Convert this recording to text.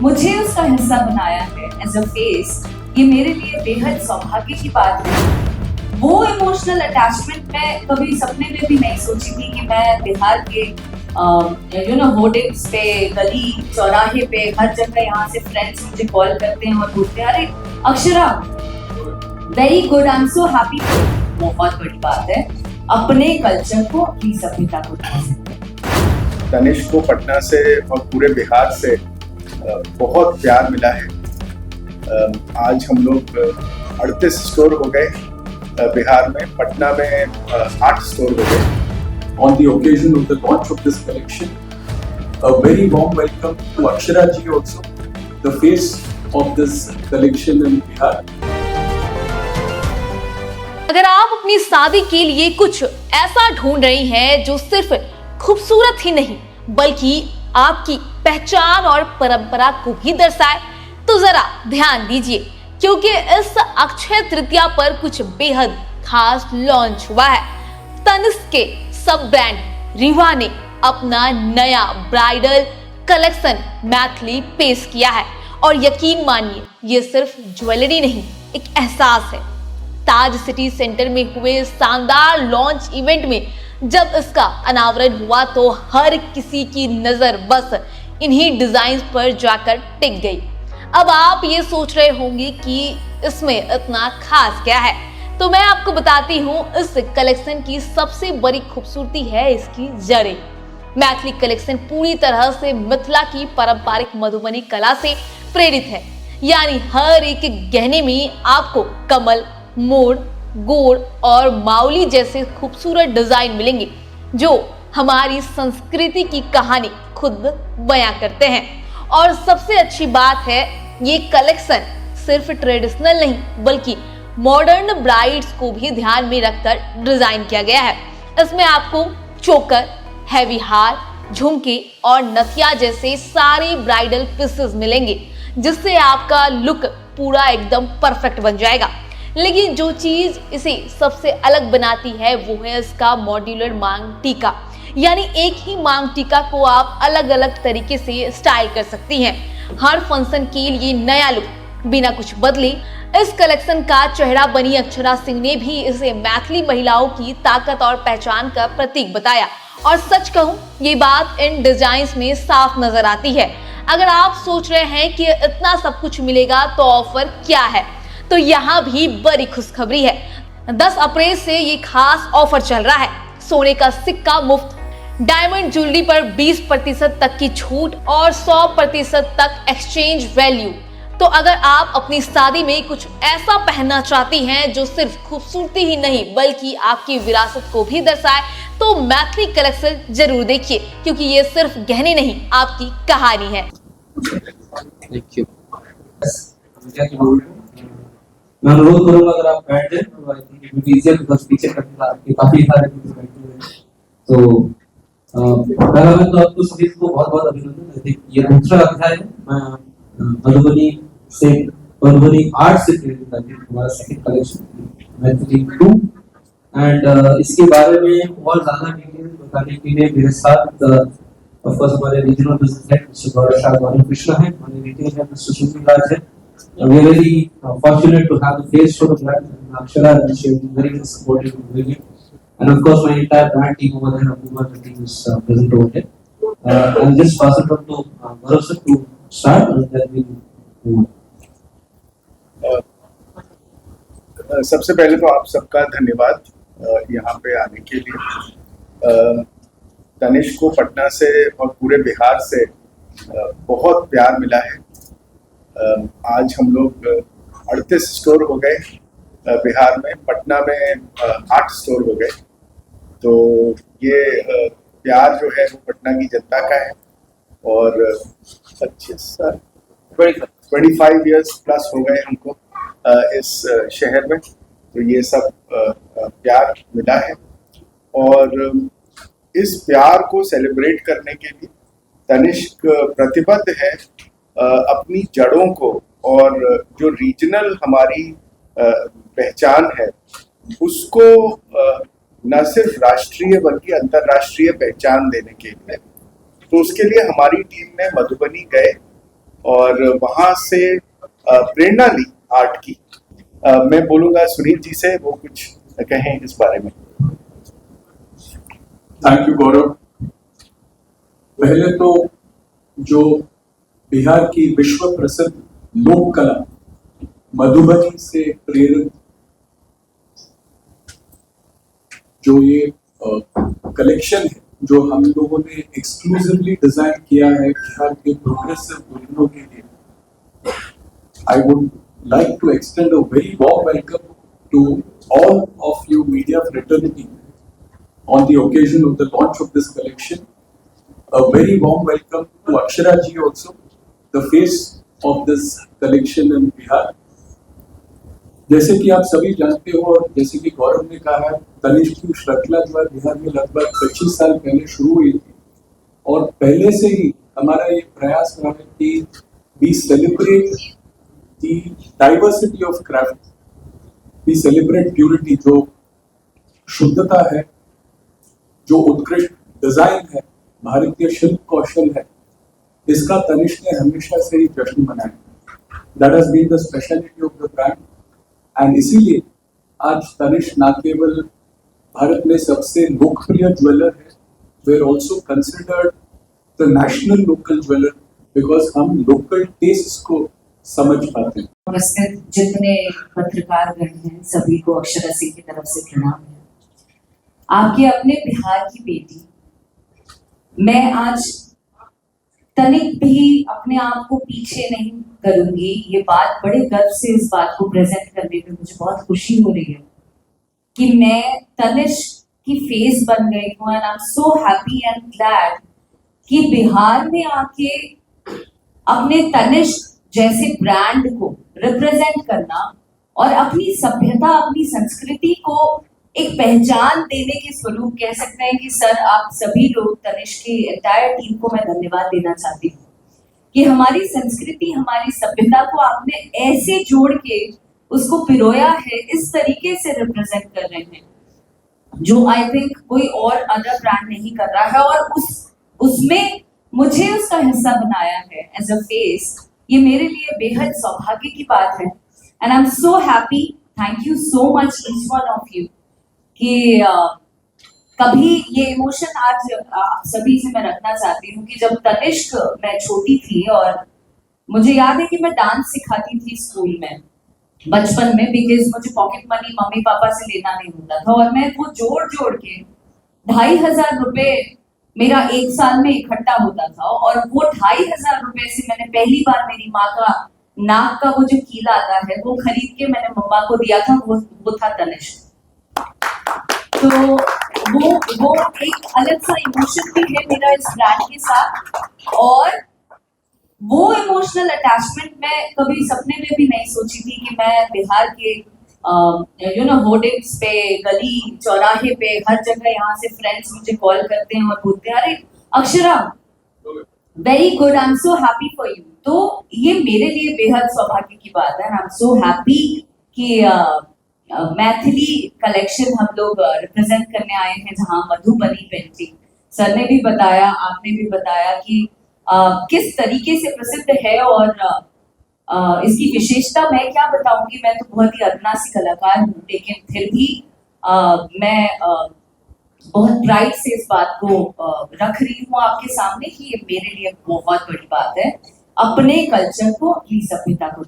मुझे उसका हिस्सा बनाया है एज अ फेस, ये मेरे लिए बेहद सौभाग्य की बात है। वो इमोशनल अटैचमेंट मैं कभी सपने में भी नहीं सोची थी कि मैं बिहार के होर्डिंग्स पे, गली चौराहे पे, हर जगह यहाँ से फ्रेंड्स मुझे कॉल करते हैं और बोलते हैं, अरे Akshara very good, I am so happy. बहुत बड़ी बात है अपने कल्चर को, अपनी सभ्यता को ढाल सकते हैं। तनिष्क को पटना से और पूरे बिहार से बहुत प्यार मिला है। आज हम लोग 38 स्टोर हो गए बिहार में, पटना में 8 स्टोर हो गए। On the occasion of the launch of this collection, a very warm welcome to Akshara ji also, the face of this collection in Bihar. अगर आप अपनी शादी के लिए कुछ ऐसा ढूंढ रही हैं जो सिर्फ खूबसूरत ही नहीं बल्कि आपकी पहचान और परंपरा को भी दर्शाए, तो जरा ध्यान दीजिए, क्योंकि इस अक्षय तृतीया पर कुछ बेहद खास लॉन्च हुआ है। तनिष्क के सब ब्रांड रीवा ने अपना नया ब्राइडल कलेक्शन मैथिली पेश किया है और यकीन मानिए ये सिर्फ ज्वेलरी नहीं, एक एहसास है। ताज सिटी सेंटर में हुए शानदार लॉन्च इवेंट में जब इसका अनावरण हुआ तो हर किसी की नजर बस इन्हीं डिजाइन पर जाकर टिक गई। अब आप ये सोच रहे होंगे कि इसमें इतना खास क्या है, तो मैं आपको बताती हूँ इस कलेक्शन की सबसे बड़ी खूबसूरती है इसकी जड़ें। मैथिली कलेक्शन पूरी तरह से मिथिला की पारंपरिक मधुबनी कला से प्रेरित है, यानी हर एक गहने में आपको कमल, मोर, गोड़ और माउली जैसे खूबसूरत डिजाइन मिलेंगे जो हमारी संस्कृति की कहानी खुद बयां करते हैं। और सबसे अच्छी बात है ये कलेक्शन सिर्फ ट्रेडिशनल नहीं बल्कि मॉडर्न ब्राइड्स को भी ध्यान में रखकर डिजाइन किया गया है। इसमें आपको चोकर, हैवी हार, झुमके और नथिया जैसे सारे ब्राइडल पीसेस मिलेंगे जिससे आपका लुक पूरा एकदम परफेक्ट बन जाएगा। लेकिन जो चीज इसे सबसे अलग बनाती है वो है इसका मॉड्यूलर मांग टीका, यानी एक ही मांग टीका को आप अलग अलग तरीके से स्टाइल कर सकती हैं। हर फंक्शन के लिए नया लुक बिना कुछ बदले। इस कलेक्शन का चेहरा बनी अक्षरा सिंह ने भी इसे मैथिली महिलाओं की ताकत और पहचान का प्रतीक बताया और सच कहूं ये बात इन डिजाइन्स में साफ नजर आती है। अगर आप सोच रहे हैं कि इतना सब कुछ मिलेगा तो ऑफर क्या है, तो यहाँ भी बड़ी खुशखबरी है। 10 अप्रैल से ये खास ऑफर चल रहा है। सोने का सिक्का मुफ्त, डायमंड ज्वेलरी पर 20% तक की छूट और 100% तक एक्सचेंज वैल्यू। तो अगर आप अपनी शादी में कुछ ऐसा पहनना चाहती हैं जो सिर्फ खूबसूरती ही नहीं बल्कि आपकी विरासत को भी दर्शाए, तो मैथिली कलेक्शन जरूर देखिए, क्योंकि ये सिर्फ गहने नहीं आपकी कहानी है। मैं अनुरोध करूंगा अगर आप बैठ जाए तो I think it will be easier because पीछे करके आपके काफी सारे लोग बैठे हुए हैं। तो पहला मैं तो आपको सभी को बहुत-बहुत अभिनंदन। आई थिंक ये दूसरा अध्याय है। मैं मधुबनी आर्ट से प्रेरित हमारा सेकंड कलेक्शन मैथिली 2 एंड इसके बारे में और ज्यादा डिटेल बताने के लिए मेरे साथ ऑफ कोर्स हमारे रीजनल बिजनेस हेड मिस्टर गौरव कृष्णा है, हमारे रिटेल हेड मिस्टर सुनील राज है। We are very fortunate to have the face for the brand, Akshara, and she has been very much supportive and brilliant. And of course, my entire brand team over there, Apurva, the team is present over there. I'll just pass it on to Gaurav sir to start, and then we'll move on. सबसे पहले तो आप सबका धन्यवाद यहाँ पे आने के लिए। तनिष्क को पटना से और पूरे बिहार से बहुत प्यार मिला है। आज हम लोग 38 स्टोर हो गए बिहार में, पटना में 8 स्टोर हो गए। तो ये प्यार जो है वो पटना की जनता का है और 25 ईयर्स प्लस हो गए हमको इस शहर में, तो ये सब प्यार मिला है। और इस प्यार को सेलिब्रेट करने के लिए तनिष्क प्रतिबद्ध है अपनी जड़ों को और जो रीजनल हमारी पहचान है उसको न सिर्फ राष्ट्रीय बल्कि अंतर्राष्ट्रीय पहचान देने के लिए। तो उसके लिए हमारी टीम ने मधुबनी गए और वहाँ से प्रेरणा ली आर्ट की। मैं बोलूँगा सुनील जी से, वो कुछ कहें इस बारे में। थैंक यू गौरव। पहले तो जो बिहार की विश्व प्रसिद्ध लोक कला मधुबनी से प्रेरित जो ये कलेक्शन है, जो हम लोगों ने एक्सक्लूसिवली डिजाइन किया है बिहार के प्रोग्रेसिव दुल्हनों के लिए, I would like to extend a very warm welcome to all of you media fraternity on the occasion of the launch of this collection. A very warm welcome to Akshara ji also, the face of this collection in Bihar. जैसे कि आप सभी जानते हो और जैसे कि गौरव ने कहा है, तनिष्क की श्रृंखला जो है बिहार में लगभग 25 साल पहले शुरू हुई थी और पहले से ही हमारा ये प्रयास रहा है कि we celebrate the diversity of craft, we celebrate purity, जो शुद्धता है, जो उत्कृष्ट डिजाइन है, भारतीय शिल्प कौशल है, इसका तनिष्क ने हमेशा से ही जश्न मनाया। That has been the speciality of the brand, and इसीलिए आज तनिष्क न केवल भारत में सबसे लोकप्रिय ज्वेलर है, we are also considered the national local jeweler because हम लोकल टेस्ट्स को समझ पाते हैं। उपस्थित जितने पत्रकारगण हैं सभी को अक्षरा सिंह की तरफ से प्रणाम है। आपके अपने बिहार की बेटी, मैं आज तनिक भी अपने आप को पीछे नहीं करूंगी। ये बात बड़े गर्व से इस बात को प्रेजेंट करने में मुझे बहुत खुशी हो रही है कि मैं तनिष्क की फेस बन गई हूँ, and I am so happy and glad कि बिहार में आके अपने तनिष्क जैसे ब्रांड को रिप्रेजेंट करना और अपनी सभ्यता, अपनी संस्कृति को एक पहचान देने के स्वरूप कह सकते हैं कि सर, आप सभी लोग, तनिष्क की एंटायर टीम को मैं धन्यवाद देना चाहती हूँ कि हमारी संस्कृति, हमारी सभ्यता को आपने ऐसे जोड़ के उसको पिरोया है, इस तरीके से रिप्रेजेंट कर रहे हैं जो आई थिंक कोई और अदर ब्रांड नहीं कर रहा है, और उसमें मुझे उसका हिस्सा बनाया है एज अ फेस। ये मेरे लिए बेहद सौभाग्य की बात है, and I am so happy. Thank you so much each one of you कि कभी ये इमोशन आज आप सभी से मैं रखना चाहती हूँ कि जब तनिष्क मैं छोटी थी और मुझे याद है कि मैं डांस सिखाती थी स्कूल में बचपन में, बिकॉज मुझे पॉकेट मनी मम्मी पापा से लेना नहीं होता था और मैं वो जोड़ जोड़ के 2,500 रुपए मेरा एक साल में इकट्ठा होता था, और वो 2,500 रुपए से मैंने पहली बार मेरी माँ का नाक का वो जो कीला आता है वो खरीद के मैंने मम्मा को दिया था, वो था तनिष्क। तो वो एक अलग सा इमोशन भी है मेरा इस ब्रांड के साथ, और वो इमोशनल अटैचमेंट मैं कभी सपने में भी नहीं सोची थी कि मैं बिहार के होर्डिंग्स पे, गली चौराहे पे, हर जगह यहाँ से फ्रेंड्स मुझे कॉल करते हैं और बोलते हैं, अरे Akshara, very good, I am so happy for you. तो ये मेरे लिए बेहद सौभाग्य की बात है, आई एम सो हैप्पी कि मैथिली कलेक्शन हम लोग रिप्रेजेंट करने आए हैं, जहाँ मधुबनी पेंटिंग, सर ने भी बताया, आपने भी बताया कि किस तरीके से प्रसिद्ध है, और इसकी विशेषता मैं क्या बताऊंगी, मैं तो बहुत ही अदना सी कलाकार हूँ, लेकिन फिर भी मैं बहुत प्राइड से इस बात को रख रही हूँ आपके सामने कि ये मेरे लिए बहुत बड़ी बात है, अपने कल्चर को, अपनी सभ्यता को